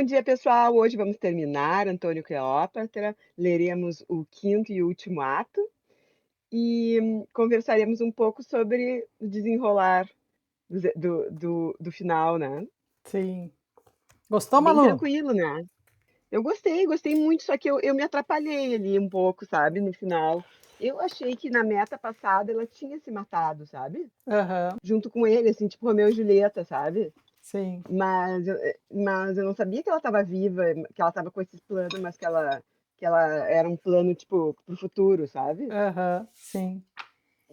dia, pessoal. Hoje vamos terminar Antônio e Cleópatra, leremos o quinto e último ato e conversaremos um pouco sobre o desenrolar do final, né. Sim. Gostou, Bem Malu? tranquilo, né. Eu gostei muito, só que eu me atrapalhei ali um pouco, sabe, no final. Eu achei que na meta passada ela tinha se matado, sabe, Aham, junto com ele, assim, tipo Romeu e Julieta, sabe. sim. Mas eu não sabia que ela estava viva, que ela estava com esses planos, mas que ela era um plano, tipo, para o futuro, sabe. Aham, sim.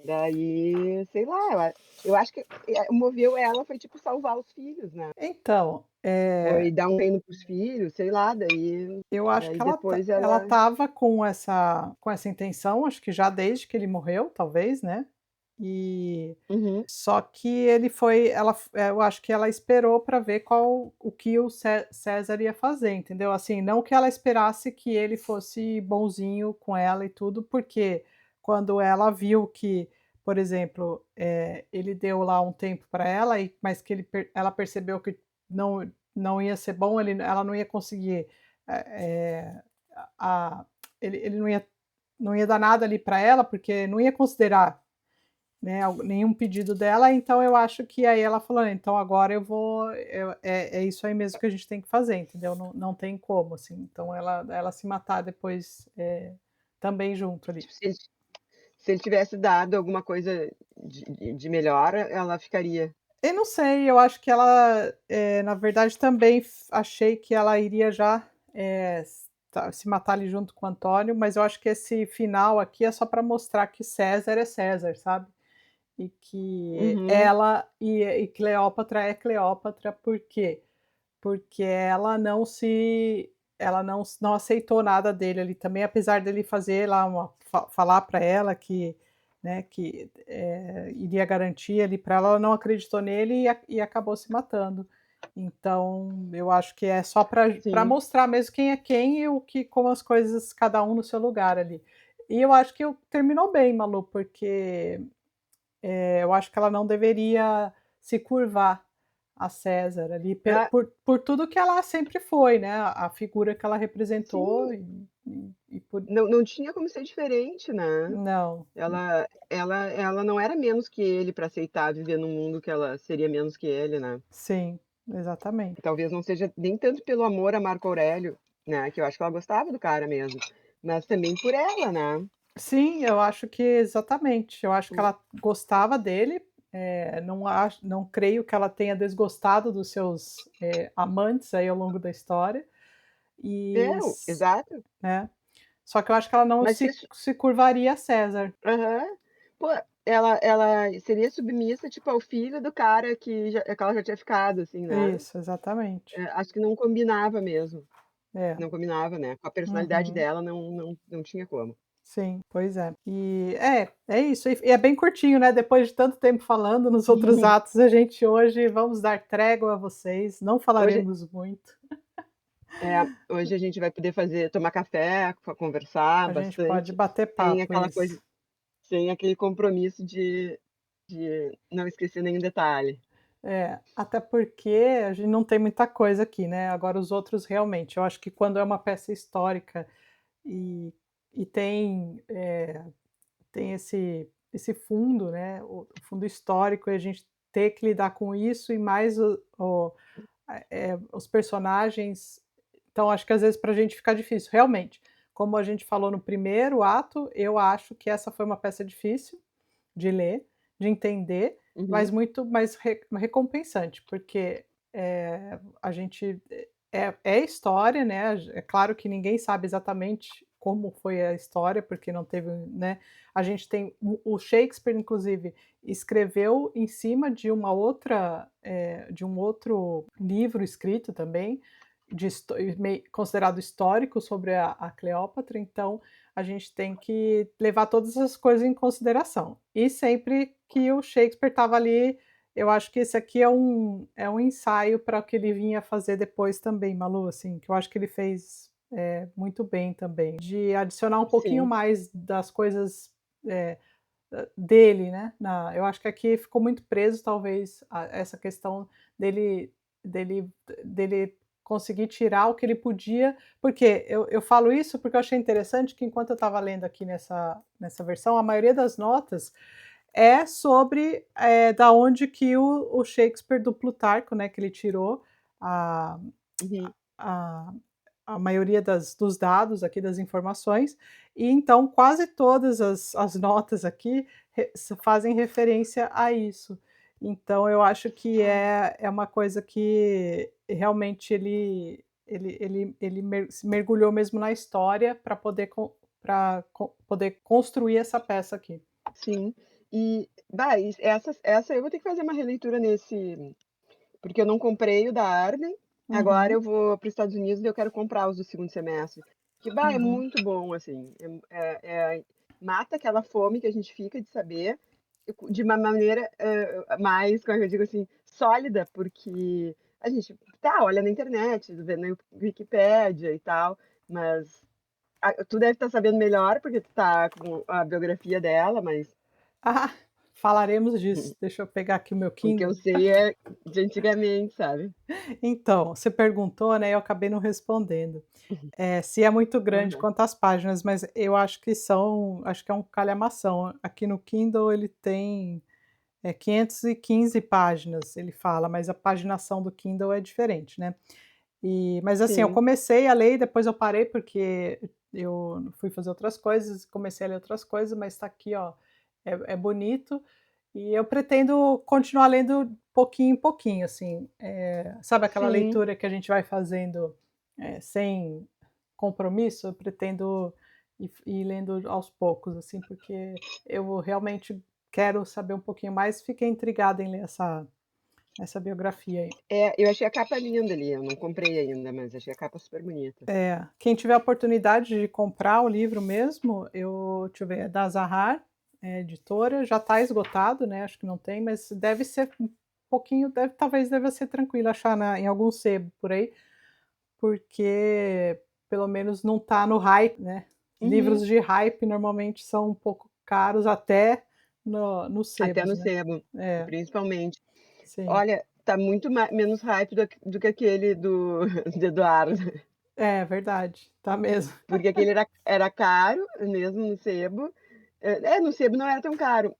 Daí, sei lá, eu acho que, moveu ela foi, tipo, salvar os filhos, né. Então, Foi dar um reino para os filhos, sei lá, daí eu acho daí que ela depois ela ela. estava com essa intenção, acho que já desde que ele morreu, talvez, né. E Uhum. só que ele foi eu acho que ela esperou para ver qual o que o César ia fazer, entendeu. Assim, não que ela esperasse que ele fosse bonzinho com ela e tudo, porque quando ela viu que, por exemplo, ele deu lá um tempo para ela mas que ela percebeu que não ia ser bom, ela não ia conseguir, eh, a ele não ia dar nada ali para ela, porque não ia considerar, né, nenhum pedido dela, então eu acho que aí ela falou: "Então agora é isso aí mesmo que a gente tem que fazer", entendeu, não tem como, assim, então ela se matar depois, também junto ali. Tipo, se ele tivesse dado alguma coisa de melhor, ela ficaria. Eu não sei, eu acho que ela, na verdade também achei que ela iria já, se matar ali junto com o Antônio, mas eu acho que esse final aqui é só para mostrar que César é César, sabe? E que Uhum. ela e Cleópatra é Cleópatra, por quê? Porque ela não aceitou nada dele ali também, apesar dele fazer lá falar para ela que, né, que, iria garantir ali para ela, ela não acreditou nele e acabou se matando. Então, eu acho que é só para Sim. mostrar mesmo quem é quem e o que como as coisas cada um no seu lugar ali. E eu acho que terminou bem, Malu, porque eu acho que ela não deveria se curvar a César ali, Ah, por tudo que ela sempre foi, né, a figura que ela representou sim. e por Não tinha como ser diferente, né. não. Ela não era menos que ele para aceitar viver num mundo que ela seria menos que ele, né. Sim, exatamente. Talvez não seja nem tanto pelo amor a Marco Aurélio, né, que eu acho que ela gostava do cara mesmo, mas também por ela, né. Sim, eu acho que exatamente, eu acho que Hum. ela gostava dele, não creio que ela tenha desgostado dos seus, amantes aí ao longo da história, É, e exato. né, só que eu acho que ela não Mas isso. se curvaria a César. Aham. Pô, ela seria submissa, tipo, ao filho do cara que ela já tinha ficado, assim, né. Isso, exatamente. Acho que não combinava mesmo, É. não combinava, né, com a personalidade Uhum. dela não tinha como. Sim, pois é. E é isso, e é bem curtinho, né, depois de tanto tempo falando nos outros atos, a gente hoje vamos dar trégua a vocês, não Hoje falaremos muito, hoje a gente vai poder tomar café, conversar a gente pode bastante, bater sem papo, aquela isso. coisa, sem aquele compromisso de não esquecer nenhum detalhe. É, até porque a gente não tem muita coisa aqui, né, agora os outros realmente, eu acho que quando é uma peça histórica e tem esse fundo, né, o fundo histórico e a gente ter que lidar com isso e mais os personagens. Então, acho que às vezes para a gente fica difícil, realmente. Como a gente falou no primeiro ato, eu acho que essa foi uma peça difícil de ler, de entender, mas Uhum. muito mais recompensante, porque a gente é história, né? É claro que ninguém sabe exatamente como foi a história, porque não teve, né? A gente tem o Shakespeare, inclusive, escreveu em cima de um outro livro escrito também, considerado histórico sobre a Cleópatra, então a gente tem que levar todas essas coisas em consideração. E sempre que o Shakespeare estava ali, eu acho que esse aqui é um ensaio para o que ele vinha fazer depois também, Malu, assim, que eu acho que ele fez, muito bem também, de adicionar um pouquinho Sim, mais das coisas, eh, dele, né, eu acho que aqui ficou muito preso talvez a essa questão dele dele dele conseguir tirar o que ele podia, porque eu falo isso porque eu achei interessante que enquanto eu estava lendo aqui nessa versão, a maioria das notas é sobre, da onde que o Shakespeare do Plutarco, né, que ele tirou a Uhum. a a maioria dos dados aqui, das informações, e então quase todas as notas aqui fazem referência a isso. Então eu acho que Ah, é uma coisa que realmente ele se mergulhou mesmo na história para poder poder construir essa peça aqui. sim. E, bah, essa eu vou ter que fazer uma releitura nesse, porque eu não comprei o da Arden, agora Uhum, eu vou para os Estados Unidos e eu quero comprar os do segundo semestre. Que, bah, é uhum. muito bom, assim, mata aquela fome que a gente fica de saber, de uma maneira, mais, como é que eu digo assim, sólida, porque a gente, tá, olha na internet, vê na Wikipédia e tal, mas tu deve estar sabendo melhor, porque tu tá com a biografia dela, mas Ah, falaremos disso. Deixa eu pegar aqui o meu o que eu Kindle. sei é de antigamente, sabe. Então, você perguntou, né, eu acabei não respondendo. Se é muito grande, Aham. quantas páginas, mas eu acho que é um calhamação. Aqui no Kindle ele tem, 515 páginas, ele fala, mas a paginação do Kindle é diferente, né. Mas assim, eu Sim, comecei a ler e depois eu parei, porque eu fui fazer outras coisas, comecei a ler outras coisas, mas está aqui, ó, é bonito, e eu pretendo continuar lendo pouquinho em pouquinho, assim, sabe aquela sim. leitura que a gente vai fazendo, sem compromisso? Eu pretendo ir lendo aos poucos, assim, porque eu realmente quero saber um pouquinho mais, fiquei intrigada em ler essa biografia aí. É, eu achei a capa linda ali, eu não comprei ainda, mas achei a capa super bonita. Quem tiver a oportunidade de comprar o livro mesmo, deixa eu ver, é da Zahar, editora, já está esgotado, né, acho que não tem, mas deve ser um pouquinho, talvez deva ser tranquilo achar em algum sebo por aí, porque pelo menos não está no hype, né. Uhum. Livros de hype normalmente são um pouco caros até nos Até sebos, no né. sebo, É, principalmente. sim. Olha, tá muito menos hype do que aquele do do Eduardo, É verdade, tá mesmo. porque aquele era caro, mesmo no sebo. No sebo não era tão caro,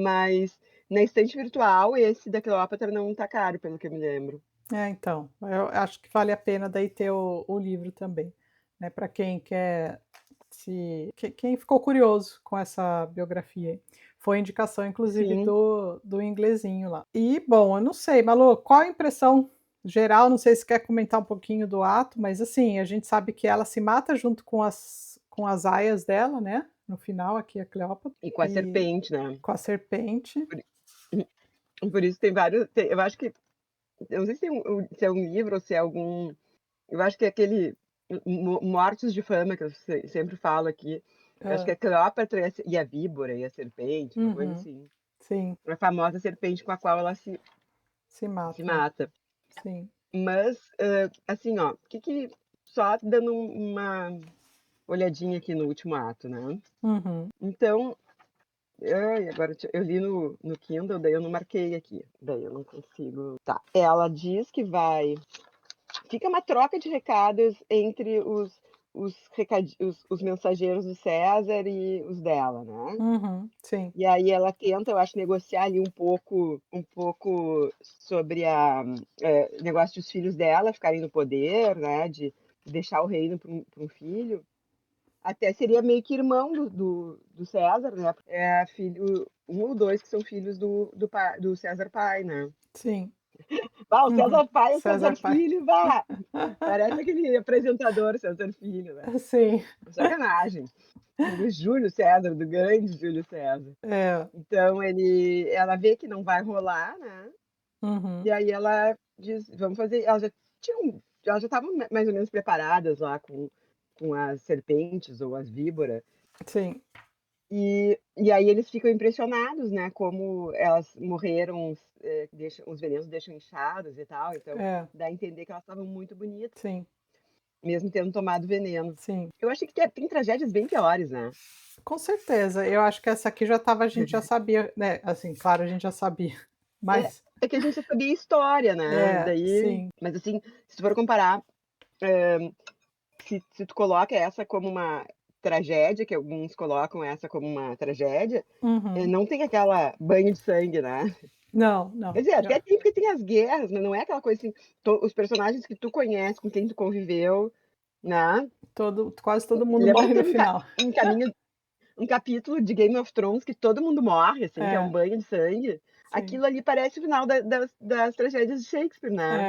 mas na estante virtual esse da Cleópatra não tá caro, pelo que eu me lembro. Então, eu acho que vale a pena daí ter o livro também, né, para quem quer quem ficou curioso com essa biografia aí. Foi indicação inclusive Sim. do inglesinho lá. E bom, eu não sei, Malu, qual a impressão geral, não sei se quer comentar um pouquinho do ato, mas assim, a gente sabe que ela se mata junto com as aias dela, né, no final aqui a Cleópatra, E com a e serpente, né. com a serpente. Por isso tem vários, eu acho que, eu não sei se é um livro ou se é algum, eu acho que é aquele Mortos de Fama que eu sempre falo aqui, eu acho que Hã. é Cleópatra e a víbora e a serpente, uma coisa Uhum. assim. Sim, A famosa serpente com a qual ela se se mata, mata. sim. Mas, assim, ó, só dando uma olhadinha aqui no último ato, né. Uhum. Então, ai, agora eu li no Kindle, daí eu não marquei aqui, daí eu não consigo, tá. Ela diz que vai fica uma troca de recados entre os mensageiros do César e os dela, né. Uhum, sim. E aí ela tenta, eu acho, negociar ali um pouco sobre negócio dos filhos dela ficarem no poder, né, de deixar o reino para um filho. Até seria meio que irmão do César, né, é filho um ou 2 que são filhos do César pai, né. Sim. Bah, o Uhum. César pai e o César César Pai. filho, bah, parece aquele apresentador César Filho, né. Sim. Sacanagem. Do Júlio César, do grande Júlio César. É. Então ela vê que não vai rolar, né, Uhum. e aí ela diz: "Vamos fazer", elas já estavam mais ou menos preparadas lá com as serpentes ou as víboras, Sim. e aí eles ficam impressionados, né, como elas morreram, deixam os venenos deixam inchados e tal, então É. dá a entender que elas estavam muito bonitas, Sim, mesmo tendo tomado veneno. sim. Eu achei que tem tragédias bem piores, né. Com certeza. Eu acho que essa aqui já estava, a gente já sabia, né, assim, claro, a gente já sabia É, Mas é que a gente já sabia a história, né, daí sim. mas assim, se tu for comparar, se tu coloca essa como uma tragédia, que alguns colocam essa como uma tragédia, Uhum. não tem aquela banho de sangue, né. Não, Quer não. dizer, até tem, porque tem as guerras, mas não é aquela coisa assim, os personagens que tu conhece, com quem tu conviveu, né. Quase todo mundo Lembra que morre no teve final. um caminho um capítulo de Game of Thrones que todo mundo morre, assim, que é um É, banho de sangue. sim. Aquilo ali parece o final das tragédias de Shakespeare, né.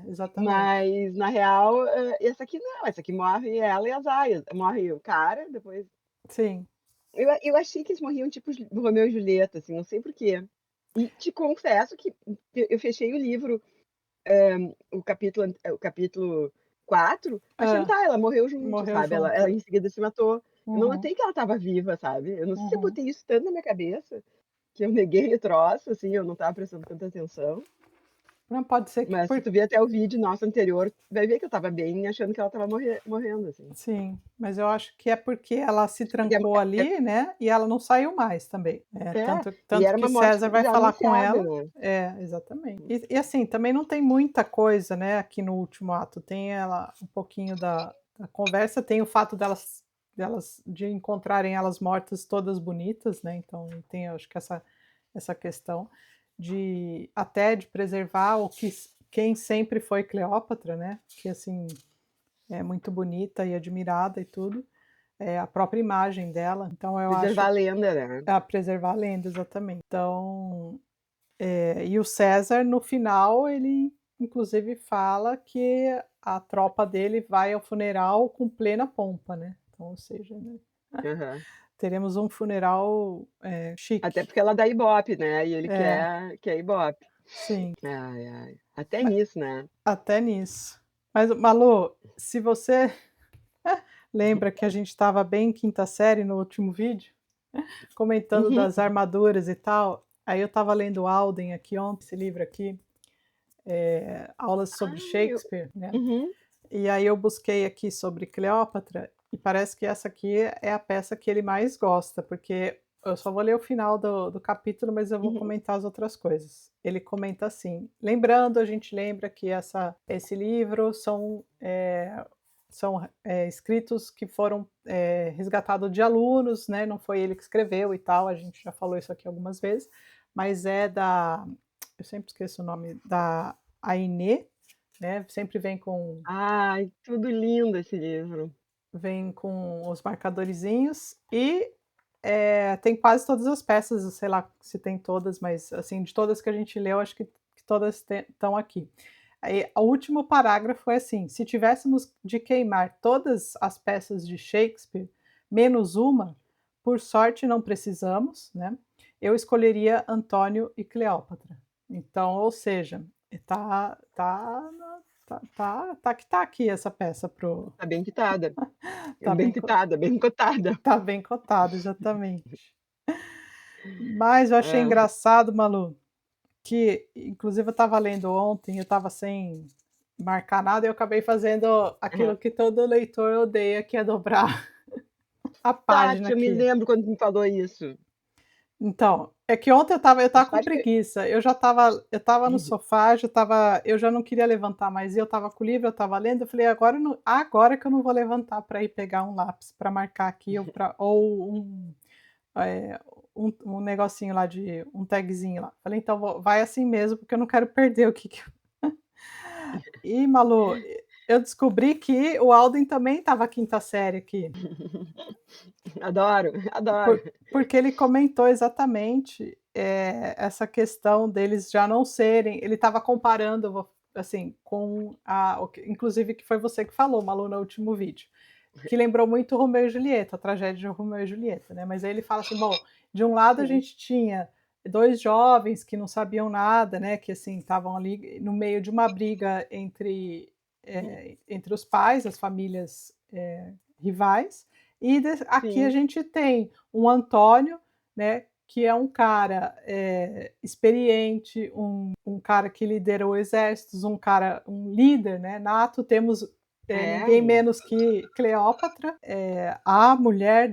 Exatamente. Mas na real, essa aqui não, essa aqui morre ela e as aias. Morre o cara, depois Sim. eu achei que eles morriam tipo Romeu e Julieta, assim, não sei por quê. E te confesso que eu fechei o livro, o capítulo 4 achando: Hã. "Tá, ela morreu junto", Morreu sabe, ela junto. em seguida se matou. Eu não Uhum, notei que ela estava viva, sabe. Eu não sei se eu uhum. botei isso tanto na minha cabeça, que eu neguei o troço, assim, eu não estava prestando tanta atenção. Não, pode ser que Mas se tu ver até o vídeo nosso anterior, tu vai ver que eu estava bem achando que ela estava morrendo, assim. sim, mas eu acho que é porque ela se Porque trancou é ali, né, e ela não saiu mais também. é, Tanto e tanto era que uma morte César vai já falar com anunciada, ela né. exatamente. E assim, também não tem muita coisa, né, aqui no último ato, tem ela um pouquinho da conversa, tem o fato de encontrarem elas mortas todas bonitas, né, então tem acho que essa questão de até de preservar o que quem sempre foi Cleópatra, né, que assim, é muito bonita e admirada e tudo, a própria imagem dela, então eu Preservar acho a lenda, né. a preservar a lenda, exatamente. Então, e o César no final ele inclusive fala que a tropa dele vai ao funeral com plena pompa, né, então ou seja, né, Aham. teremos um funeral, Até chique. porque ela dá Ibope, né, e ele É, quer Ibope. sim, Ai, ai. Até nisso, né. até nisso. Mas Malu, se você lembra que a gente estava bem quinta série no último vídeo? Comentando Uhum, das armaduras e tal, aí eu estava lendo Alden aqui ontem, esse livro aqui, Aulas sobre ah, eu Shakespeare, né, uhum, e aí eu busquei aqui sobre Cleópatra, e parece que essa aqui é a peça que ele mais gosta, porque eu só vou ler o final do capítulo, mas eu vou uhum. comentar as outras coisas. Ele comenta assim: "Lembrando, a gente lembra que esse livro são, escritos que foram, resgatados de alunos, né, não foi ele que escreveu e tal, a gente já falou isso aqui algumas vezes, mas é da eu sempre esqueço o nome, da Ainé, né, sempre Ai, tudo lindo esse livro. vem com os marcadorzinhos e, tem quase todas as peças, sei lá se tem todas, mas, assim, de todas que a gente leu, acho que todas estão aqui. Aí, o último parágrafo é assim: "Se tivéssemos de queimar todas as peças de Shakespeare, menos uma, por sorte não precisamos, né, eu escolheria Antônio e Cleópatra". Então, ou seja, tá que tá aqui essa peça pro Tá bem quitada, tá bem bem co quitada, bem cotada. tá bem cotado, exatamente. Mas eu achei É. engraçado, Malu, que inclusive eu estava lendo ontem, eu estava sem marcar nada e eu acabei fazendo Aham. aquilo que todo leitor odeia, que é dobrar a página Tati, eu me aqui. lembro quando tu me falou isso. Então, é que ontem eu estava Faz com parte que preguiça, eu estava no sofá, eu já não queria levantar mais, e eu estava com o livro, eu estava lendo, eu falei: Agora que eu não vou levantar para ir pegar um lápis para marcar aqui ou eh, um negocinho lá de um tagzinho lá". Falei: "Então vai assim mesmo, porque eu não quero perder o que que". E Malu, eu descobri que o Alden também estava quinta série aqui. adoro, adoro. Porque ele comentou exatamente, essa questão deles já não serem ele estava comparando, assim, com o que inclusive que foi você que falou, Malu, no último vídeo, que lembrou muito Romeu e Julieta, a tragédia de Romeu e Julieta, né, mas aí ele fala assim: "Bom, de um lado a Sim, gente tinha 2 jovens que não sabiam nada, né, que, assim, estavam ali no meio de uma briga entre os pais, as famílias, rivais, e aqui a sim. gente tem um Antônio, né, que é um cara, experiente, um cara que liderou exércitos, um líder, né, nato. Temos, É, ninguém menos que Cleópatra, a mulher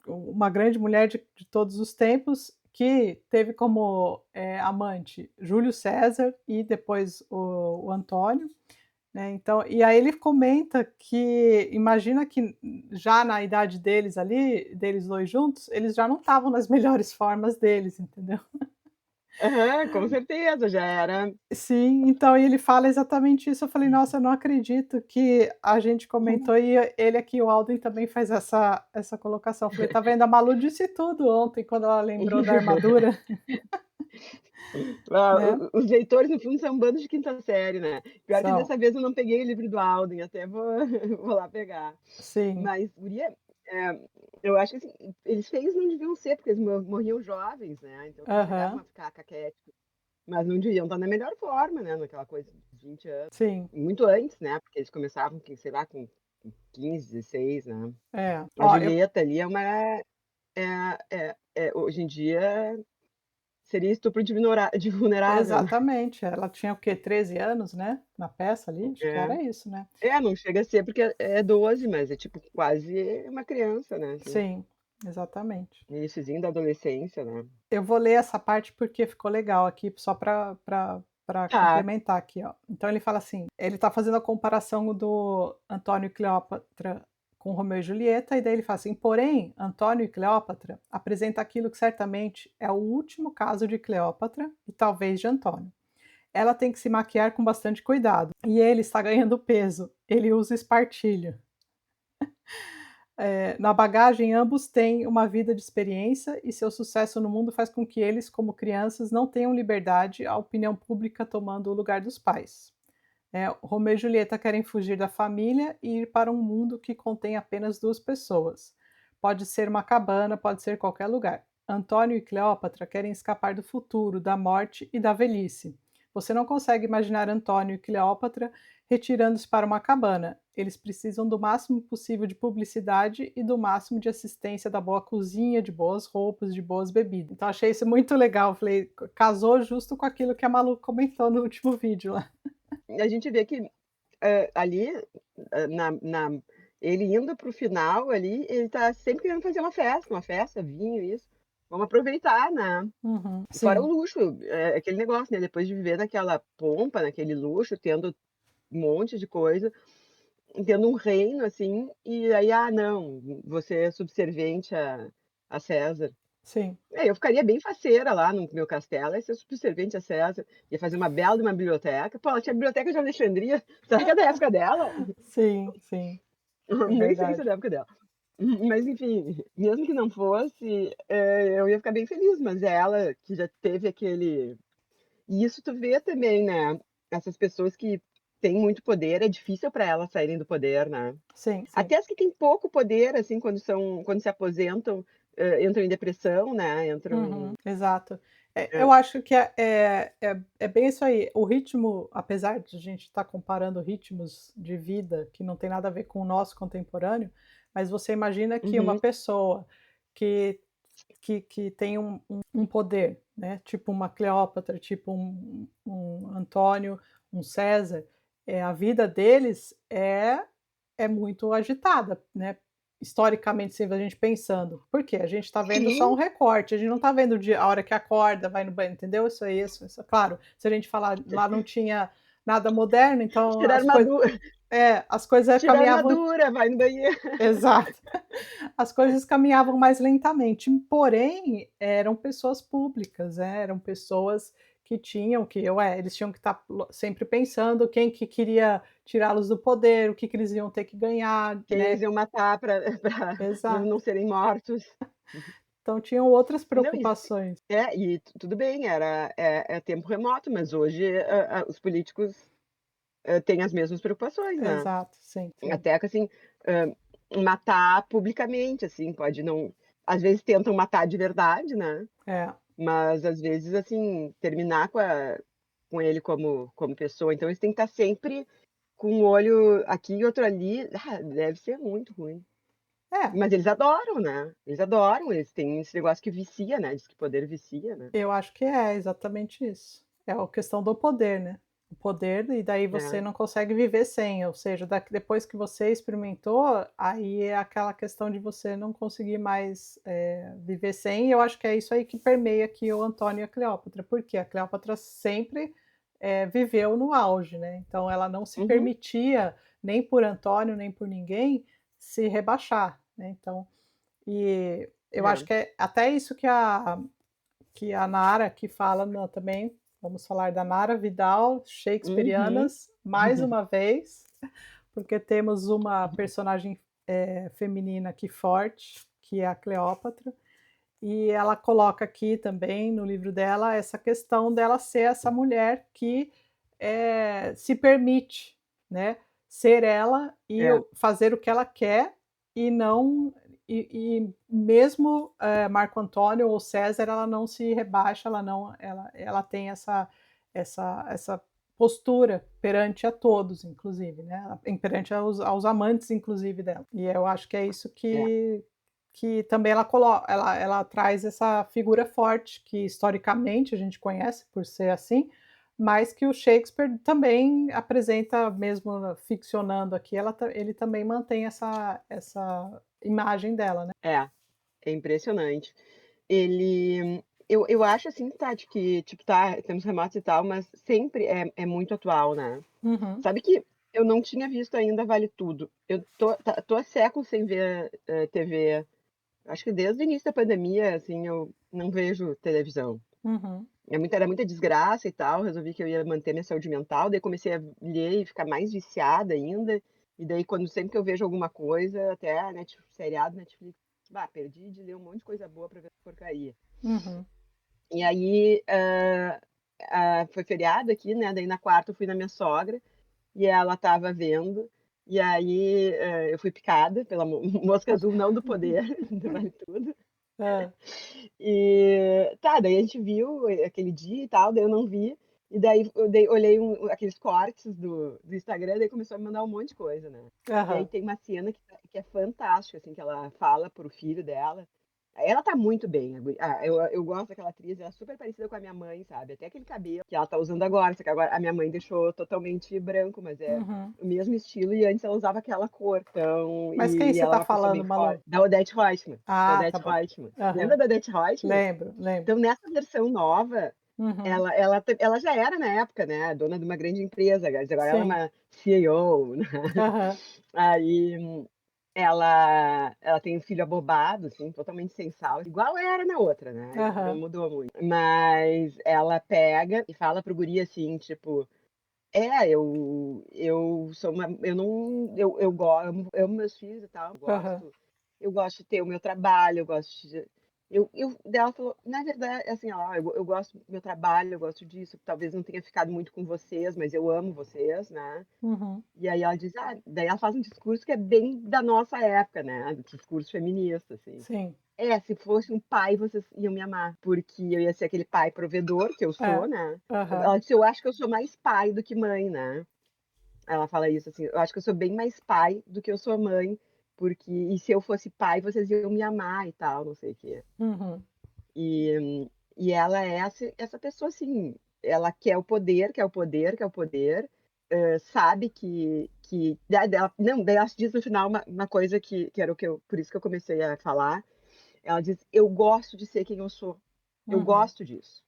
uma grande mulher de todos os tempos, que teve como, amante Júlio César e depois o Antônio, né, então e aí ele comenta que imagina que já na idade deles ali, deles 2 juntos, eles já não estavam nas melhores formas deles, entendeu. Aham, com certeza, já era. Sim, então e ele fala exatamente isso, eu falei: "Nossa, eu não acredito que a gente comentou e ele aqui, o Alden também faz essa colocação", eu falei: "Tá vendo, a Malu disse tudo ontem quando ela lembrou da armadura", Ah, né. os leitores, no fundo, são um bando de quinta série, né. Pior que São. dessa vez eu não peguei o livro do Alden, até vou vou lá pegar. Sim. Mas, guria, eu acho que, assim, eles feios não deviam ser, porque eles morriam jovens, né, então não chegavam Aham. a ficar caquéticos, mas não deviam estar na melhor forma, né, naquela coisa dos 20 anos. Sim. Muito antes, né, porque eles começavam que sei lá, com 15, 16, né. É. A Ó, eu Julieta ali hoje em dia seria estupro de vulnerável, né. exatamente, ela tinha o quê? 13 anos, né, na peça ali, acho que É. era isso, né. É, não chega a ser porque é 12, mas é tipo quase uma criança, né, assim, Sim, exatamente. iniciozinho da adolescência, né. Eu vou ler essa parte porque ficou legal aqui, só para Tá. complementar aqui, ó. Então ele fala assim, ele está fazendo a comparação do Antônio e Cleópatra com Romeu e Julieta, e daí ele fala assim: "Porém, Antônio e Cleópatra apresenta aquilo que certamente é o último caso de Cleópatra e talvez de Antônio. Ela tem que se maquiar com bastante cuidado, e ele está ganhando peso, ele usa espartilho. Na bagagem, ambos têm uma vida de experiência e seu sucesso no mundo faz com que eles, como crianças, não tenham liberdade, a opinião pública tomando o lugar dos pais. Romeu e Julieta querem fugir da família e ir para um mundo que contém apenas duas pessoas. Pode ser uma cabana, pode ser qualquer lugar. Antônio e Cleópatra querem escapar do futuro, da morte e da velhice. Você não consegue imaginar Antônio e Cleópatra retirando-se para uma cabana. Eles precisam do máximo possível de publicidade e do máximo de assistência da boa cozinha, de boas roupas, de boas bebidas. Então achei isso muito legal. Falei, casou justo com aquilo que a Malu comentou no último vídeo lá. A gente vê que, ali, na ele indo para o final ali, ele tá sempre querendo fazer uma festa, vinho, isso. Vamos aproveitar, né. Uhum, Fora o sim, luxo, aquele negócio, né, depois de viver naquela pompa, naquele luxo, tendo um monte de coisa, tendo um reino, assim, e aí: "Ah, não, você é subserviente a César". sim. Eu ficaria bem faceira lá no meu castelo, ia ser subserviente a César, ia fazer uma bela de uma biblioteca. Pô, ela tinha a biblioteca de Alexandria, será que é da época dela? Sim, sim, é Nem sei se é verdade. da época dela. Mas enfim, mesmo que não fosse, eu ia ficar bem feliz, mas ela que já teve aquele e isso tu vê também, né, essas pessoas que têm muito poder, é difícil para elas saírem do poder, né. Sim, sim. Até as que têm pouco poder, assim, quando se aposentam, entram em depressão, né, entram Uhum, em exato. é, Eu acho que é bem isso aí. O ritmo, apesar de a gente estar comparando ritmos de vida que não tem nada a ver com o nosso contemporâneo, mas você imagina que uma uhum. pessoa que que tem um poder, né, tipo uma Cleópatra, tipo um Antônio, um César, a vida deles é muito agitada, né, historicamente, se a gente pensando. Por quê? A gente está vendo só um Sim, recorte, a gente não está vendo a hora que acorda, vai no banheiro, entendeu? Isso. Claro, se a gente falar lá não tinha nada moderno, então tira a as coisas tira a caminhavam armadura, vai no banheiro. exato. As coisas caminhavam mais lentamente, porém, eram pessoas públicas, eram pessoas que tinham eles tinham que estar sempre pensando quem que queria tirá-los do poder, o que que eles iam ter que ganhar, Quem né. eles iam matar para pra não Exato. serem mortos. Então tinham outras Não, preocupações. tudo bem, é tempo remoto, mas hoje, os políticos, têm as mesmas preocupações, né. Exato, sim, sim. Até que assim, hã, matar publicamente, assim, pode não às vezes tentam matar de verdade, né, É, mas às vezes, assim, terminar com ele como pessoa, então eles têm que estar sempre com um olho aqui e outro ali. Deve ser muito ruim. é, Mas eles adoram, né, eles têm esse negócio que vicia, né, diz que poder vicia, né. eu acho que é exatamente isso. É a questão do poder, né. o poder, e daí você É. não consegue viver sem, ou seja, depois que você experimentou, aí é aquela questão de você não conseguir mais, viver sem, e eu acho que é isso aí que permeia aqui o Antônio e a Cleópatra, porque a Cleópatra sempre, viveu no auge, né, então ela não se Uhum. permitia, nem por Antônio, nem por ninguém, se rebaixar, né, então e eu acho É. que é até isso que a Nara que fala também, vamos falar da Nara Vidal, Uhum. shakespearianas, mais uma vez, porque temos uma personagem, feminina aqui forte, que é a Cleópatra, e ela coloca aqui também no livro dela essa questão dela ser essa mulher que, se permite, né, ser ela e É. fazer o que ela quer e não e mesmo, Marco Antônio ou César, ela não se rebaixa, ela tem essa postura perante a todos, inclusive, né, perante aos amantes, inclusive, dela. E eu acho que é isso É. que também ela traz essa figura forte, que historicamente a gente conhece por ser assim, mas que o Shakespeare também apresenta, mesmo ficcionando aqui, ele também mantém essa imagem dela, né. É. É impressionante. Ele eu acho assim, tá, de que, tipo, tá, temos remotos e tal, mas sempre é muito atual, né. Uhum, Sabe que eu não tinha visto ainda Vale Tudo. Eu tô há séculos sem ver, TV. Acho que desde o início da pandemia, assim, eu não vejo televisão. uhum, Era muita desgraça e tal, resolvi que eu ia manter minha saúde mental, daí comecei a ler e ficar mais viciada ainda, e daí sempre que eu vejo alguma coisa, até a seriado Netflix, bah, perdi de ler um monte de coisa boa pra ver porcaria. uhum. E aí, foi feriado aqui, né, daí na quarta eu fui na minha sogra, e ela estava vendo, e aí, eu fui picada pela mosca azul, não do poder, do Vale Tudo. Hã. E tá, daí a gente viu aquele dia e tal, daí eu não vi, e daí olhei aqueles cortes do Instagram, daí começou a me mandar um monte de coisa, né. E aí Aham. tem uma cena que é fantástica, assim, que ela fala para o filho dela. Ela tá muito bem, eu gosto daquela atriz, ela é super parecida com a minha mãe, sabe, até aquele cabelo que ela tá usando agora, só que agora a minha mãe deixou totalmente branco, mas é Uhum. o mesmo estilo e antes ela usava aquela cor, então Mas quem e você ela é está uma pessoa bem falando, forte. Malu? Da Odete Roitman, da Ah, tá Odete bom. Roitman. Lembra Aham. da Odete Roitman? Lembro, lembro. Então nessa versão nova, Uhum. ela já era na época, né, dona de uma grande empresa, agora ela é Sim. uma CEO, né. Aham, Aí ela tem um filho abobado, assim, totalmente sem sal, igual era na outra, né, não aham, mudou muito. Mas ela pega e fala para o guri, assim, tipo: "É, eu sou uma eu não amo meus filhos e tal, aham. eu gosto de ter o meu trabalho, eu gosto de". Daí ela falou: "Na verdade", assim, ela: eu gosto do meu trabalho, eu gosto disso, talvez não tenha ficado muito com vocês, mas eu amo vocês, né". Uhum. E aí ela diz: "Ah", daí ela faz um discurso que é bem da nossa época, né, discurso feminista, assim. Sim. "É, se fosse um pai, vocês iam me amar, porque eu ia ser aquele pai provedor, que eu É. sou, né". Aham. Ela disse: "Eu acho que eu sou mais pai do que mãe, né". Ela fala isso, assim: "Eu acho que eu sou bem mais pai do que eu sou mãe, porque e se eu fosse pai, vocês iam me amar e tal, não sei o quê". Uhum. E ela é essa pessoa, assim, ela quer o poder, quer o poder, quer o poder, sabe que da dela não, daí ela diz no final uma coisa que era o que eu por isso que eu comecei a falar, ela diz: "Eu gosto de ser quem eu sou, eu Uhum. gosto disso,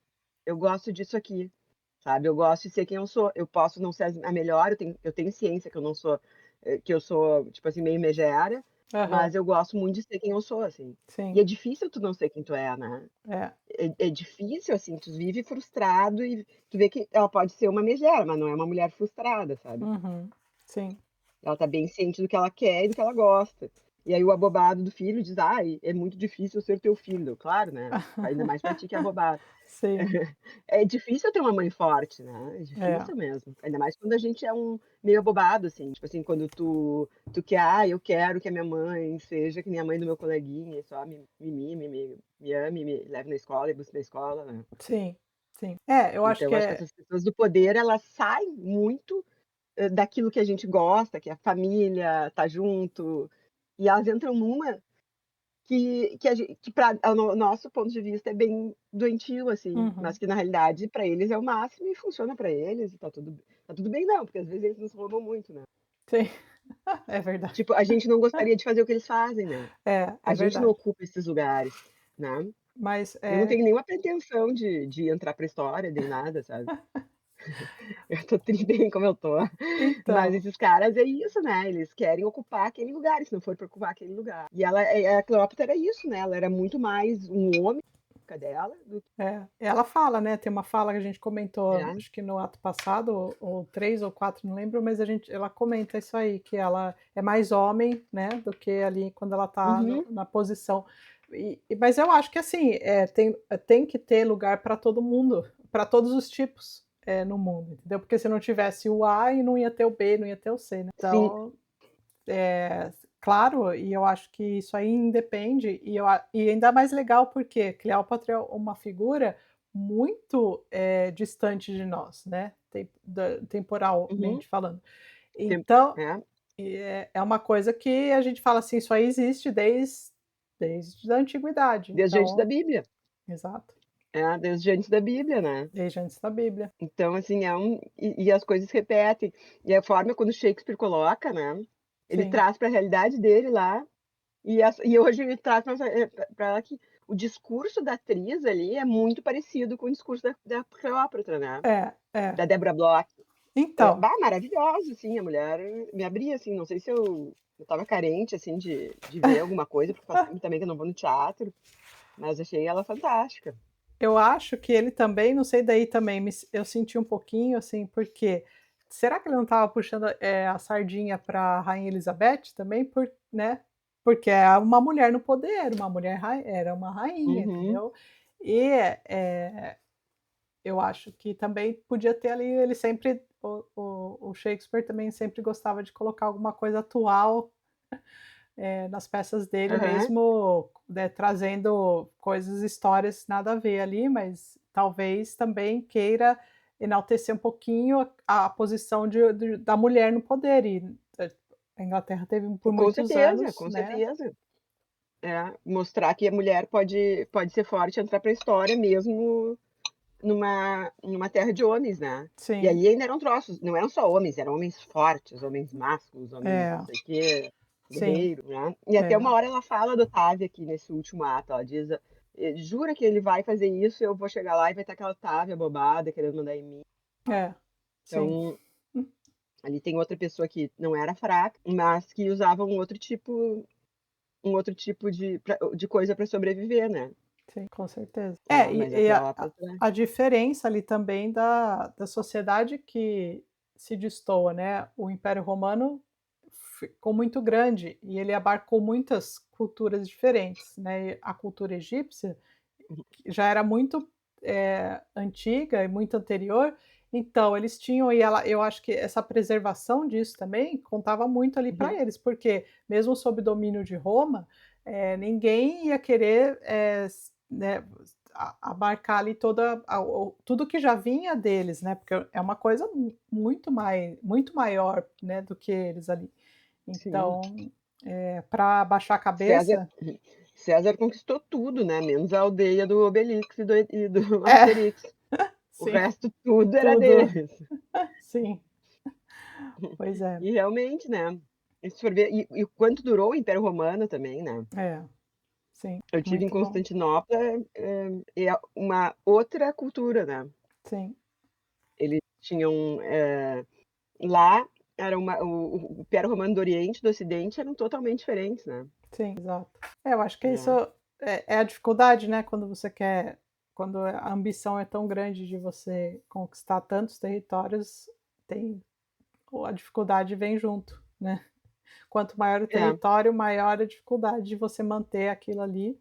eu gosto disso aqui, sabe, eu gosto de ser quem eu sou, eu posso não ser a melhor, eu tenho ciência que eu não sou, que eu sou, tipo assim, meio megera, Aham. mas eu gosto muito de ser quem eu sou, assim". E Sim. é difícil tu não ser quem tu é, né. É. É difícil, assim, tu vive frustrado e tu vê que ela pode ser uma megera, mas não é uma mulher frustrada, sabe. Uhum. Sim. Ela tá bem ciente do que ela quer e do que ela gosta. E aí o abobado do filho diz: "Ai, é muito difícil eu ser teu filho". Claro, né, ainda mais pra ti que é abobado. Sim. É difícil ter uma mãe forte, né, é É. difícil mesmo, ainda mais quando a gente é meio abobado, assim, tipo assim, quando tu quer: "Ah, eu quero que a minha mãe seja que nem a mãe do meu coleguinha, só me mime, me ame, me leve na escola e busque na escola", né. Sim. Sim. É, eu acho Então que acho que essas pessoas do poder, elas saem muito, daquilo que a gente gosta, que é a família, tá junto, e elas entram numa que pra ao no nosso ponto de vista é bem doentio, assim, mas Uhum. que na realidade para eles é o máximo e funciona para eles e tá tudo bem não, porque às vezes eles nos roubam muito, né. Sim, é verdade. Tipo, a gente não gostaria de fazer o que eles fazem, né. A É gente não verdade. ocupa esses lugares, né. Mas, Eu não tenho nenhuma pretensão de entrar pra história nem nada, sabe. Eu tô tri bem como eu tô. Mas então, esses caras é isso, né, eles querem ocupar aquele lugar, e se não for pra ocupar aquele lugar. E ela a Cleópatra era isso, né, ela era muito mais um homem na época dela do que ela fala, né, tem uma fala que a gente comentou, né. acho que no ato passado, ou 3 ou 4, não lembro, mas ela comenta isso aí, que ela é mais homem, né, do que ali quando ela tá Uhum, na posição. Mas eu acho que assim, tem que ter lugar para todo mundo, para todos os tipos, no mundo, entendeu? Porque se não tivesse o A e não ia ter o B, não ia ter o C, né. sim. Então, claro, e eu acho que isso aí independe, e ainda mais legal porque Cleópatra é uma figura muito, distante de nós, né, Uhum. temporalmente falando. Tem Então, é, é uma coisa que a gente fala assim, isso aí existe desde a antiguidade, desde antes da então Bíblia. exato, É, desde antes da Bíblia, né. desde antes da Bíblia. Então, assim, e as coisas repetem. E a forma quando Shakespeare coloca, né, ele Sim. traz pra realidade dele lá. E hoje ele traz pra ela que o discurso da atriz ali é muito parecido com o discurso da Cleópatra, né, É, é. da Deborah Bloch. Então, Maravilhosa, assim, a mulher me abria, assim, não sei se eu estava carente, assim, de ver alguma coisa, porque faz tempo também que eu não vou no teatro, mas achei ela fantástica. eu acho que ele também, não sei, daí também eu senti um pouquinho, assim, porque será que ele não estava puxando, a sardinha pra Rainha Elizabeth também né, porque é uma mulher no poder, uma mulher era uma rainha, Uhum. entendeu. E, eu acho que também podia ter ali, ele sempre o Shakespeare também sempre gostava de colocar alguma coisa atual, nas peças dele Aham. mesmo, né, trazendo coisas, histórias nada a ver ali, mas talvez também queira enaltecer um pouquinho a posição da mulher no poder a Inglaterra teve por Com muitos certeza, anos, com né. certeza. É, mostrar que a mulher pode ser forte, entrar pra história mesmo numa terra de homens, né. E Sim, ali ainda eram troços, não eram só homens, eram homens fortes, homens másculos, homens não é, sei o quê, sim, guerreiro, né. E até uma é, hora ela fala do Otávio aqui nesse último ato, ela diz: Jura que ele vai fazer isso, eu vou chegar lá e vai estar aquela Otávia bobada querendo mandar em mim". é, sim. Então, ali tem outra pessoa que não era fraca, mas que usava um outro tipo de coisa para sobreviver, né. Sim, com certeza. É, mas a Cleópatra A diferença ali também da sociedade que se destoa, né, o Império Romano ficou muito grande e ele abarcou muitas culturas diferentes, né, e a cultura egípcia que já era muito, antiga e muito anterior, então eles tinham, eu acho que essa preservação disso também contava muito ali para uhum. eles, porque mesmo sob domínio de Roma, ninguém ia querer, né, abarcar ali toda tudo que já vinha deles, né, porque é uma coisa muito maior, né, do que eles ali. Sim. Então, para baixar a César cabeça César conquistou tudo, né, menos a aldeia do Obelix e do é, Asterix. O sim, resto tudo era tudo, deles. sim. Pois é, E realmente, né, e se for ver e quanto durou o Império Romano também, né. é, sim, Eu tive em muito bom. Constantinopla, é uma outra cultura, né. Sim, Eles tinham, lá era o Império Romano do Oriente e do Ocidente eram totalmente diferentes, né. sim, exato. Eu acho que isso É. é a dificuldade, né, quando a ambição é tão grande de você conquistar tantos territórios, tem a dificuldade vem junto, né. Quanto maior o É. território, maior a dificuldade de você manter aquilo ali.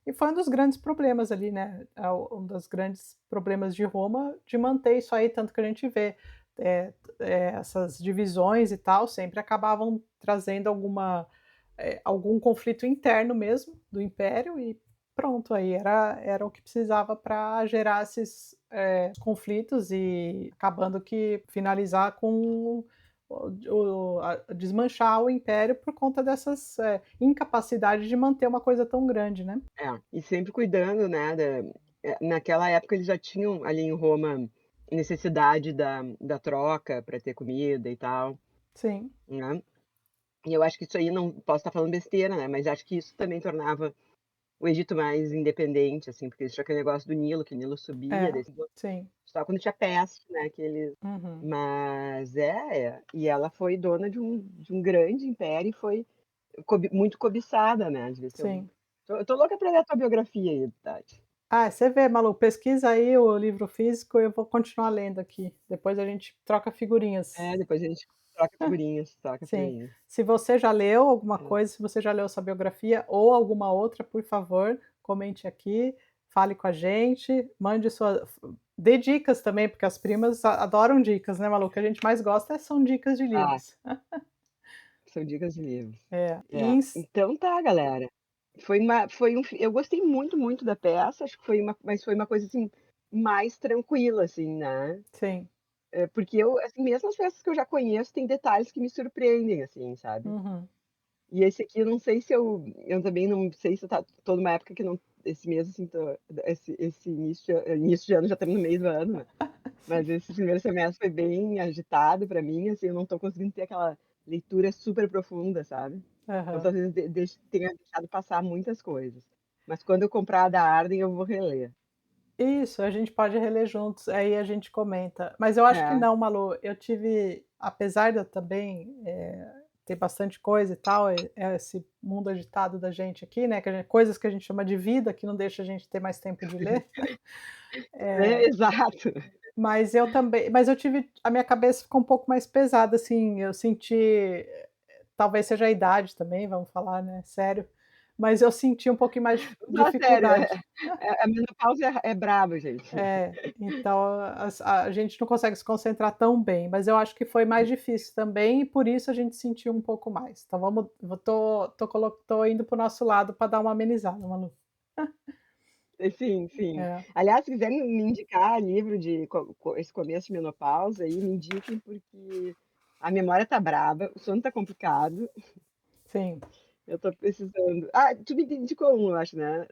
E foi um dos grandes problemas ali, né, um dos grandes problemas de Roma, de manter isso aí, tanto que a gente vê, essas divisões e tal, sempre acabavam trazendo algum conflito interno mesmo do império e pronto, aí era o que precisava para gerar esses, conflitos e acabando que finalizar com desmanchar o império por conta dessas, incapacidade de manter uma coisa tão grande, né. e sempre cuidando, né, naquela época eles já tinham ali em Roma necessidade da troca para ter comida e tal, Sim, né. E eu acho que isso aí não posso estar falando besteira, né, mas acho que isso também tornava o Egito mais independente, assim, porque eles tinham aquele negócio do Nilo, que o Nilo subia, é, daí sim. só quando tinha peste, né, que eles Uhum. mas e ela foi dona de um grande império e foi muito cobiçada, né, devia ser Sim. eu tô louca pra ler a tua biografia aí, Tati. Ah, você vê, Malu, pesquisa aí o livro físico, eu vou continuar lendo aqui, depois a gente troca figurinhas. É, depois a gente troca figurinhas, troca Sim. figurinhas. Se você já leu alguma É. coisa, se você já leu essa biografia ou alguma outra, por favor, comente aqui, fale com a gente, mande sua dê dicas também, porque as primas adoram dicas, né, Malu? O que a gente mais gosta são dicas de Ah, livros. são dicas de livros. É, e É, então tá, galera. Foi um fi eu gostei muito, muito da peça, acho que foi uma coisa, assim, mais tranquila, assim, né. sim. Porque eu, assim, mesmo as peças que eu já conheço, tem detalhes que me surpreendem, assim, sabe. Uhum. E esse aqui eu não sei se eu também não sei se tô numa época que não esse mês, assim, esse início de ano, já estamos no meio do ano, né. Sim. Mas esse primeiro semestre foi bem agitado pra mim, assim, eu não tô conseguindo ter aquela leitura super profunda, sabe. Então Aham. talvez tenha deixado passar muitas coisas. Mas quando eu comprar a da Arden, eu vou reler. Isso, a gente pode reler juntos, aí a gente comenta. Mas eu acho que É. não, Malu, eu tive apesar de eu também, ter bastante coisa e tal, esse mundo agitado da gente aqui, né, que coisas que a gente chama de vida, que não deixa a gente ter mais tempo de ler, É, exato. mas eu tive a minha cabeça ficou um pouco mais pesada, assim, eu senti talvez seja a idade também, vamos falar, né, sério, mas eu senti um pouquinho mais de Fala sério, dificuldade. a menopausa é braba, gente. É, então a gente não consegue se concentrar tão bem, mas eu acho que foi mais difícil também e por isso a gente sentiu um pouco mais. Então vamos tô indo para o nosso lado para dar uma amenizada, Manu. Sim, sim. É, Aliás, se quiser me indicar livro de esse começo de menopausa aí, me indiquem, porque a memória tá braba, o sono tá complicado, sim. eu tô precisando. Ah, tu me indicou um, eu acho, né,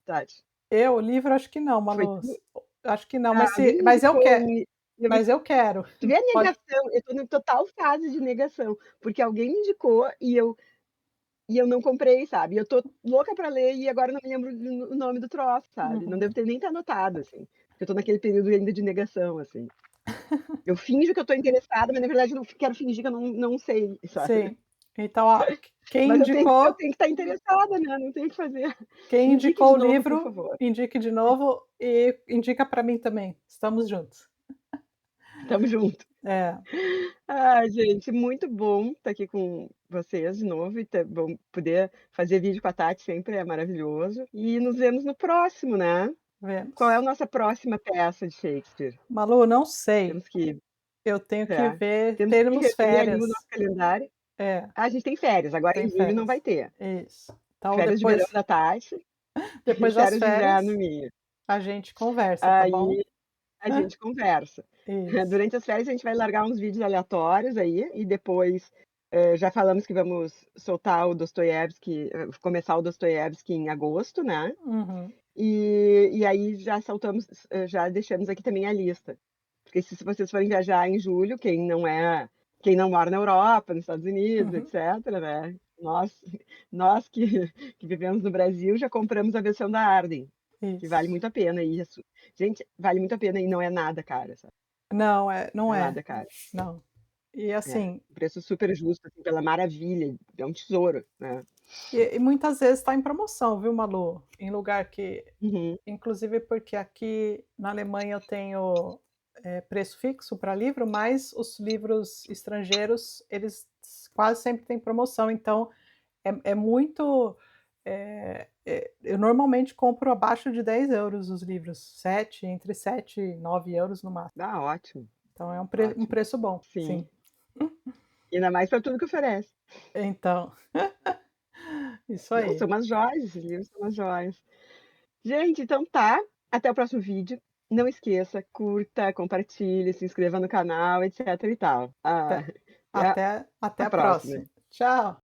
Tati? Eu, livro acho que não, Foi Manu, tu? acho que não, Ah, alguém me indicou um mas eu quero. tu vê a Pode negação, eu tô em total fase de negação, porque alguém me indicou e eu não comprei, sabe. Eu tô louca pra ler e agora eu não me lembro o nome do troço, sabe. Não uhum. devo ter nem ter anotado, assim, porque eu tô naquele período ainda de negação, assim. Eu finjo que eu tô interessada, mas na verdade eu não quero fingir que eu não sei, sabe. Sim. Então, ó, quem Mas eu indicou tenho que estar interessada, né, não tem o que fazer. quem Indique indicou de o novo, por livro, favor. indique de novo e indica para mim também, estamos juntos. Tamo junto. É, Ai, gente, muito bom estar aqui com vocês de novo e ter bom poder fazer vídeo com a Tati sempre é maravilhoso. E nos vemos no próximo, né. Qual é a vemos. nossa próxima peça de Shakespeare? Malu, não sei. Temos que Eu tenho que é, ver, temos que termos rever ali o nosso férias. calendário. É, Ah, a gente tem férias, agora tem em julho não vai férias. ter. Isso. Então Férias de verão depois da Tati e depois das férias de inverno férias, minha. a gente conversa, tá bom? Aí a gente conversa. Isso. Durante as férias a gente vai largar uns vídeos aleatórios aí e depois, já falamos que vamos soltar o Dostoiévski, começar o Dostoiévski em agosto, né. Uhum, E aí já saltamos, já deixamos aqui também a lista. Porque se vocês forem viajar em julho, quem não mora na Europa, nos Estados Unidos, uhum. etcétera, né, nós que vivemos no Brasil já compramos a versão da Arden, que vale Isso. muito a pena e gente, vale muito a pena e não é nada cara, sabe, Não, não não é é, nada cara. não. E É, assim, preço super justo, assim, pela maravilha, é um tesouro, né. e muitas vezes está em promoção, viu, Malu? Em lugar que Uhum. inclusive porque aqui na Alemanha eu tenho, preço fixo para livro, mas os livros estrangeiros, eles quase sempre têm promoção, então é muito, eu normalmente compro abaixo de 10 € os livros, 7 entre 7 e 9 € no máximo. Ah, ótimo, Então é um ótimo. preço bom, Sim, sim. ainda mais pra tudo que oferece. Então, isso Não, aí. são umas joias, esses livros são umas joias. Gente, então tá, até o próximo vídeo. não esqueça, curta, compartilhe, se inscreva no canal, etc e tal. Até E a até a a próxima. próxima. Tchau.